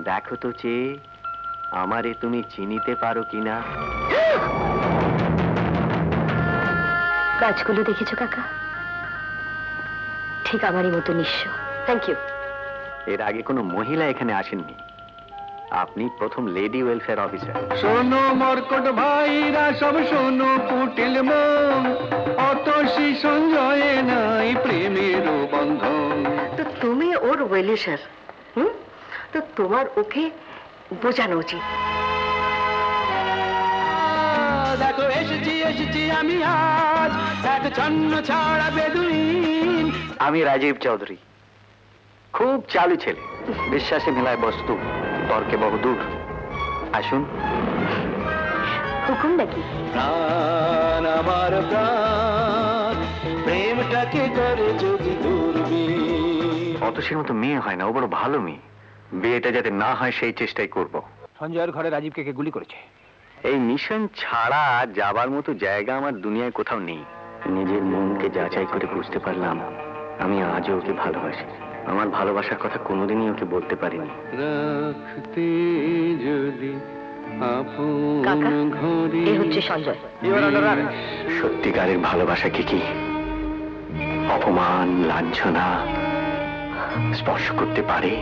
দেখো তো চেয়ে আমারে তুমি চিনিতে পারো কিনা। গাছগুলো দেখেছো কাকা? ঠিক আমারই মতো নিঃস্ব। Thank you. এর আগে কোনো মহিলা এখানে আসেননি, আপনি প্রথম লেডি ওয়েলফেয়ার অফিসার। শোনো মর্কট ভাইরা সব শোনো কুটিল মন, অত সঞ্জয়ে নাই প্রেমের বন্ধন। তো তুমি ওর ওয়েলিশার, তো তোমার ওকে বোঝানো উচিত। দেখো এসেছি এসেছি আমি আজ এক ছন্ন ছাড়া বেদুইন। আমি রাজীব চৌধুরী, খুব চালু ছেলে, বিশ্বাসে মেলায় বস্তু, তর্কে বহুদূর। আসুন। হুকুম নাকি? প্রাণ আমার প্রাণ, প্রেমটাকে করে যদি দূরবীন। অতসীর মতো মেয়ে হয় না, ও বড় ভালো মেয়ে। বিয়েটা যাতে না হয় সেই চেষ্টাই করব। সঞ্জয়ের ঘরে রাজীবকে কে গুলি করেছে? এই মিশন ছাড়া যাবার মতো জায়গা আমার দুনিয়ায় কোথাও নেই। নিজের মনকে যাচাই করে বুঝতে পারলাম আমি আজও ওকে ভালোবাসি। আমার ভালোবাসার কথা কোনোদিনই ওকে বলতে পারিনি। রাখতে যদি কাকা, এ হচ্ছে সঞ্জয়। সত্যিকারের ভালোবাসা কি অপমান লাঞ্ছনা স্পর্শ করতে পারে?